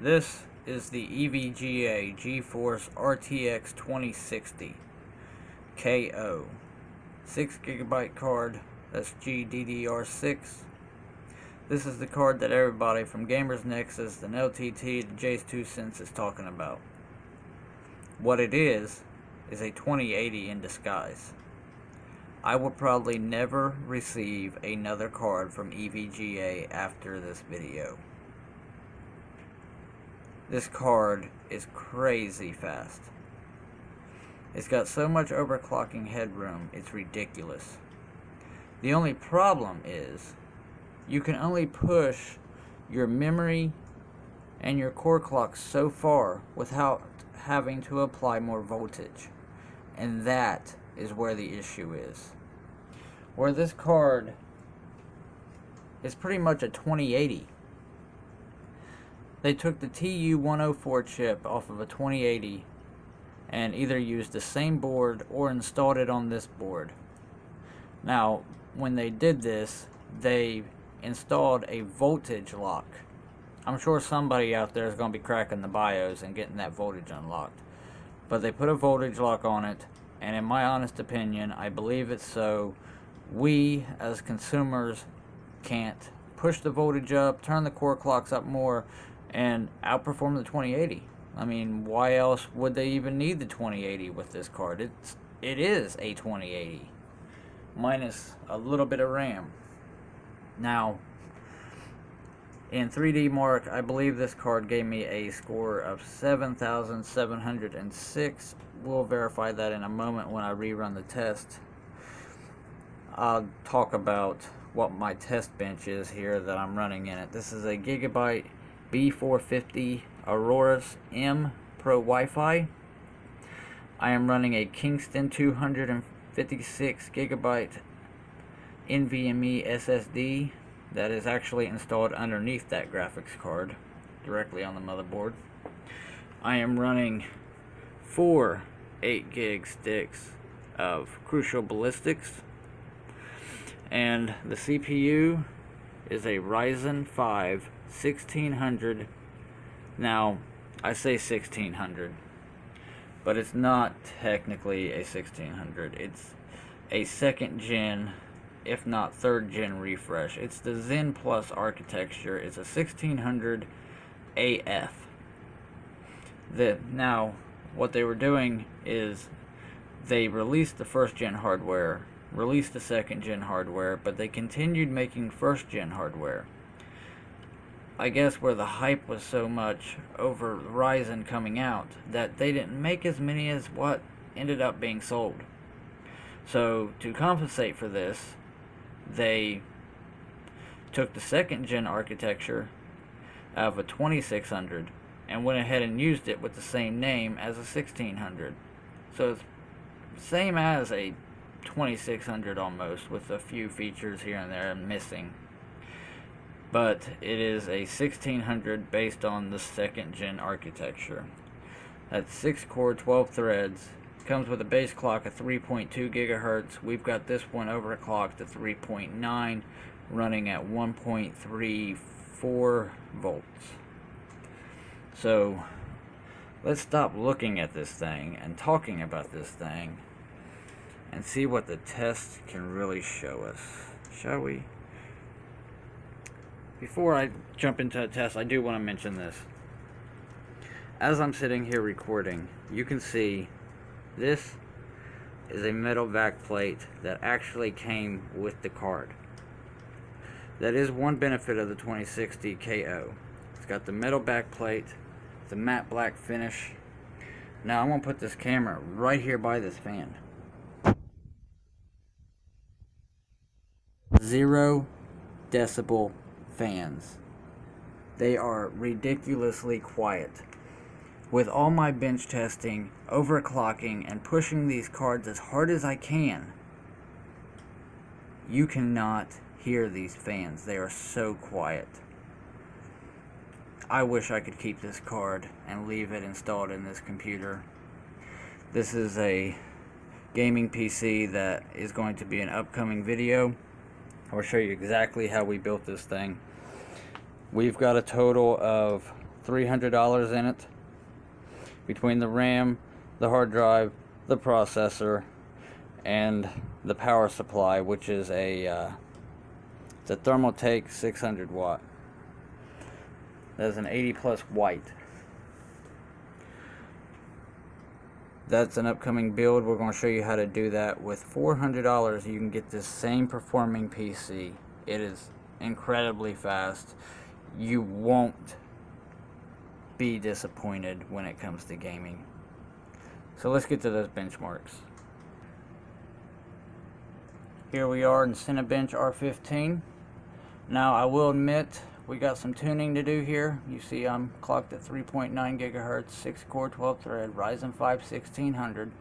This is the EVGA GeForce RTX 2060 KO 6GB card. That's GDDR6. This is the card that everybody from Gamers Nexus and LTT to Jay's 2 cents is talking about. What it is a 2080 in disguise. I will probably never receive another card from EVGA after this video. This card is crazy fast. It's got so much overclocking headroom, it's ridiculous. The only problem is, you can only push your memory and your core clock so far without having to apply more voltage. And that is where the issue is. Where this card is pretty much a 2080. They took the TU-104 chip off of a 2080 and either used the same board or installed it on this board. Now, when they did this, they installed a voltage lock. I'm sure somebody out there is going to be cracking the BIOS and getting that voltage unlocked. But they put a voltage lock on it, and in my honest opinion, I believe it's so we as consumers can't push the voltage up, turn the core clocks up more, and outperform the 2080. I mean, why else would they even need the 2080 with this card? It is a 2080 minus a little bit of RAM. Now, in 3D Mark, I believe this card gave me a score of 7,706. We'll verify that in a moment when I rerun the test. I'll talk about what my test bench is here that I'm running in it. This is a Gigabyte B450 Auroras M Pro Wi-Fi. I am running a Kingston 256 gigabyte NVMe SSD that is actually installed underneath that graphics card directly on the motherboard. I am running 4 8GB sticks of Crucial Ballistics, and the CPU is a Ryzen 5 1600. Now, I say 1600, but it's not technically a 1600. It's a second gen, if not third gen refresh. It's the Zen Plus architecture. It's a 1600 AF. Now, what they were doing is they released the first gen hardware, released the second gen hardware, but they continued making first gen hardware. I guess where the hype was so much over Ryzen coming out that they didn't make as many as what ended up being sold. So to compensate for this, they took the second gen architecture of a 2600 and went ahead and used it with the same name as a 1600. So it's same as a 2600 almost, with a few features here and there missing. But it is a 1600 based on the second gen architecture. That's 6 core, 12 threads. Comes with a base clock of 3.2 gigahertz. We've got this one overclocked to 3.9, running at 1.34 volts. So let's stop looking at this thing and talking about this thing and see what the test can really show us, shall we? Before I jump into the test, I do want to mention this. As I'm sitting here recording, you can see this is a metal backplate that actually came with the card. That is one benefit of the 2060 KO. It's got the metal backplate, the matte black finish. Now I'm going to put this camera right here by this fan. 0 decibel fans. They are ridiculously quiet. With all my bench testing, overclocking, and pushing these cards as hard as I can, you cannot hear these fans. They are so quiet. I wish I could keep this card and leave it installed in this computer. This is a gaming PC that is going to be an upcoming video. I'll show you exactly how we built this thing. We've got a total of $300 in it, between the RAM, the hard drive, the processor, and the power supply, which is it's a Thermaltake 600 watt. That's an 80 plus white. That's an upcoming build. We're going to show you how to do that. With $400 you can get this same performing PC. It is incredibly fast. You won't be disappointed when it comes to gaming. So let's get to those benchmarks. Here we are in Cinebench R15. Now I will admit we got some tuning to do here. You see I'm clocked at 3.9 gigahertz, 6 core, 12 thread, Ryzen 5 1600,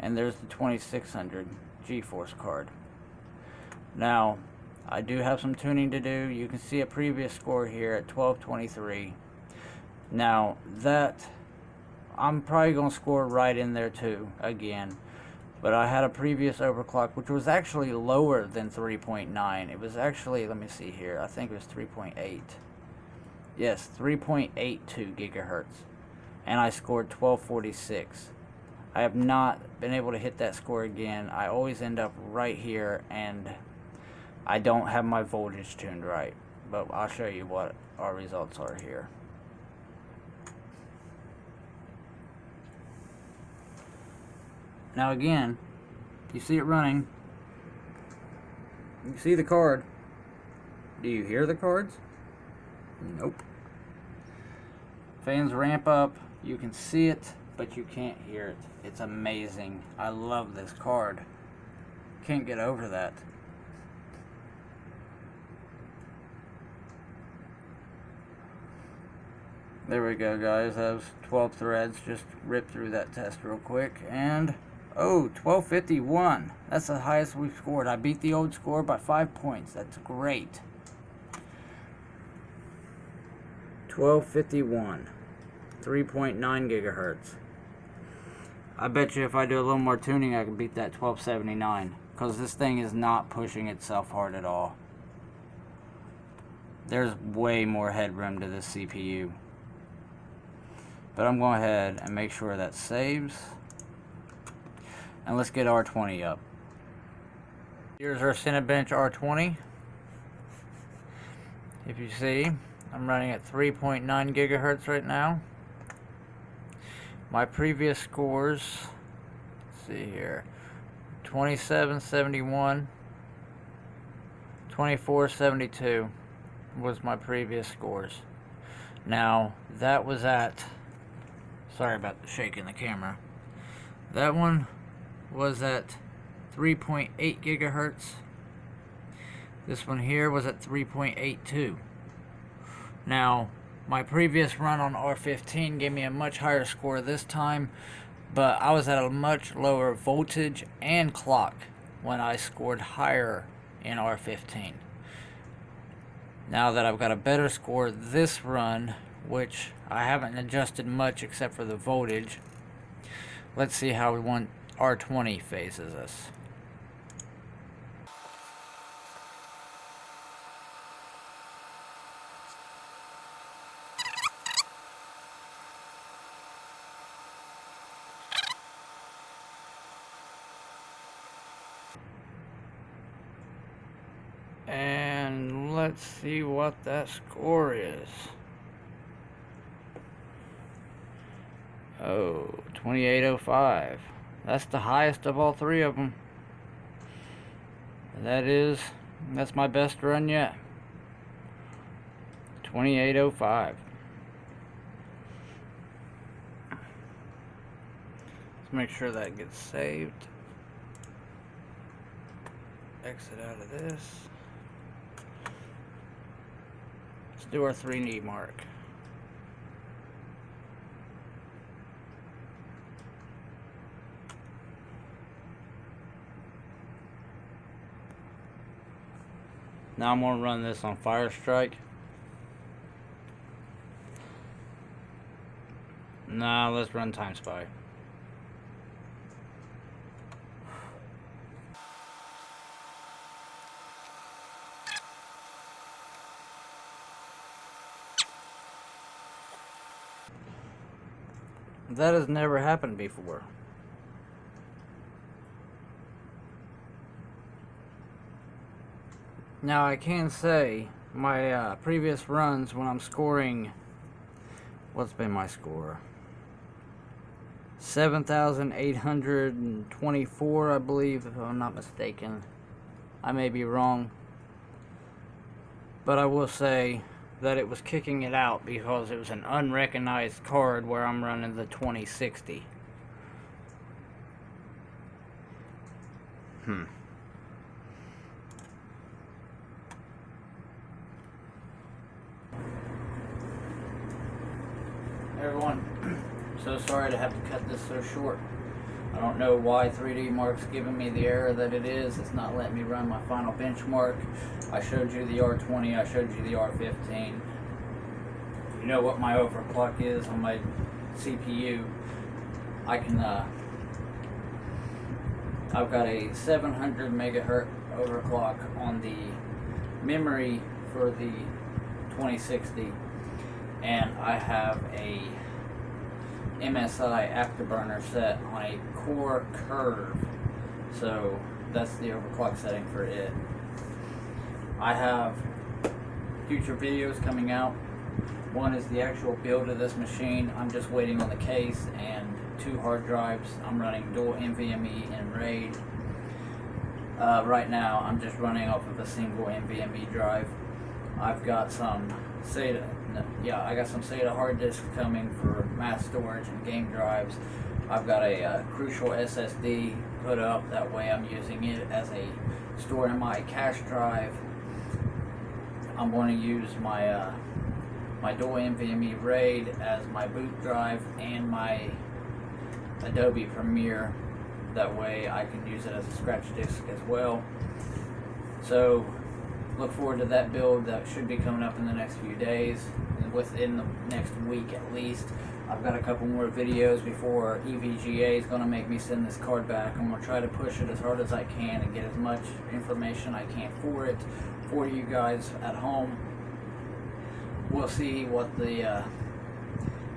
and there's the 2600 GeForce card. Now I do have some tuning to do. You can see a previous score here at 1223. Now that I'm probably going to score right in there too again, but I had a previous overclock which was actually lower than 3.9. It was actually, let me see here, I think it was 3.8. Yes, 3.82 gigahertz, and I scored 1246. I have not been able to hit that score again. I always end up right here, and I don't have my voltage tuned right, but I'll show you what our results are here. Now again, you see it running. You see the card. Do you hear the cards? Nope. Fans ramp up. You can see it, but you can't hear it. It's amazing. I love this card. Can't get over that. There we go, guys. Those 12 threads. Just rip through that test real quick. And oh, 1251. That's the highest we've scored. I beat the old score by 5 points. That's great. 1251. 3.9 gigahertz. I bet you if I do a little more tuning, I can beat that 1279. Because this thing is not pushing itself hard at all. There's way more headroom to this CPU. But I'm going ahead and make sure that saves. And let's get R20 up. Here's our Cinebench R20. If you see, I'm running at 3.9 gigahertz right now. My previous scores, let's see here, 2771, 2472 was my previous scores. Now, that was at, sorry about the shaking the camera. That one was at 3.8 gigahertz. This one here was at 3.82. Now, my previous run on R15 gave me a much higher score this time, but I was at a much lower voltage and clock when I scored higher in R15. Now that I've got a better score this run, which I haven't adjusted much except for the voltage, let's see how R20 phases us. And let's see what that score is. Oh, 2805. That's the highest of all three of them. That's my best run yet. 2805. Let's make sure that gets saved. Exit out of this. Let's do our 3D mark. Now I'm going to run this on Firestrike. Nah, let's run Time Spy. That has never happened before. Now I can say my previous runs when I'm scoring, what's been my score? 7,824, I believe, if I'm not mistaken. I may be wrong. But I will say that it was kicking it out because it was an unrecognized card where I'm running the 2060. Everyone, so sorry to have to cut this so short. I don't know why 3D Mark's giving me the error that it is. It's not letting me run my final benchmark. I showed you the R20, I showed you the R15. You know what my overclock is on my CPU. I can, I've got a 700 megahertz overclock on the memory for the 2060. And I have a MSI afterburner set on a core curve, so that's the overclock setting for it. I have future videos coming out. One is the actual build of this machine. I'm just waiting on the case and 2 hard drives. I'm running dual NVMe and RAID. Right now I'm just running off of a single NVMe drive. I've got some SATA hard disks coming for mass storage and game drives. I've got a Crucial SSD put up, that way I'm using it as a store in my cache drive. I'm going to use my my dual NVMe RAID as my boot drive and my Adobe Premiere. That way I can use it as a scratch disk as well. So look forward to that build. That should be coming up in the next few days, within the next week at least. I've got a couple more videos before EVGA is going to make me send this card back. I'm going to try to push it as hard as I can and get as much information I can for it for you guys at home. We'll see what the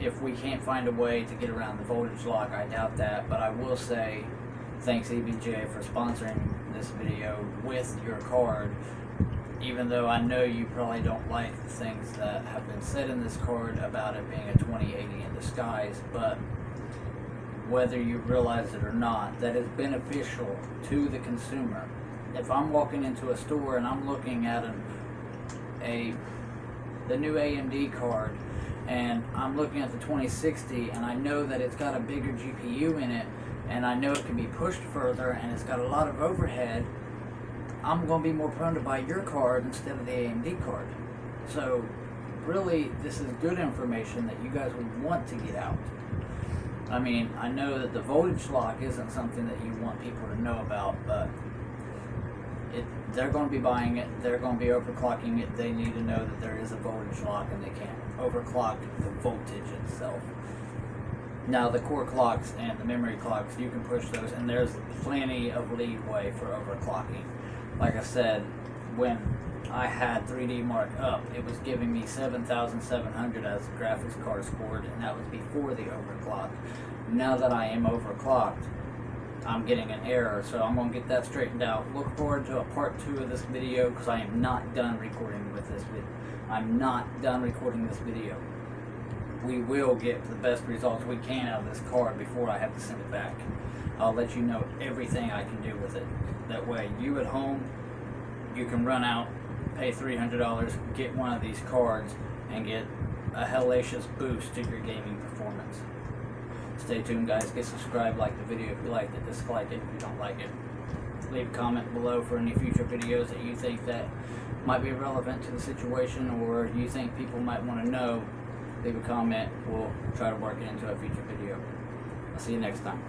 if we can't find a way to get around the voltage lock. I doubt that, but I will say thanks EVGA for sponsoring this video with your card. Even though I know you probably don't like the things that have been said in this card about it being a 2080 in disguise, but whether you realize it or not, that is beneficial to the consumer. If I'm walking into a store and I'm looking at the new AMD card, and I'm looking at the 2060 and I know that it's got a bigger GPU in it, and I know it can be pushed further and it's got a lot of overhead, I'm going to be more prone to buy your card instead of the AMD card. So really, this is good information that you guys would want to get out. I mean, I know that the voltage lock isn't something that you want people to know about, but they're going to be buying it, they're going to be overclocking it, they need to know that there is a voltage lock and they can't overclock the voltage itself. Now the core clocks and the memory clocks, you can push those, and there's plenty of leeway for overclocking. Like I said, when I had 3D Mark up, it was giving me 7,700 as the graphics card scored, and that was before the overclock. Now that I am overclocked, I'm getting an error, so I'm going to get that straightened out. Look forward to a part 2 of this video, because I am not done recording with this video. I'm not done recording this video. We will get the best results we can out of this card before I have to send it back. I'll let you know everything I can do with it. That way, you at home, you can run out, pay $300, get one of these cards, and get a hellacious boost to your gaming performance. Stay tuned, guys. Get subscribed, like the video if you liked it, dislike it if you don't like it. Leave a comment below for any future videos that you think that might be relevant to the situation, or you think people might want to know. Leave a comment. We'll try to work it into a future video. I'll see you next time.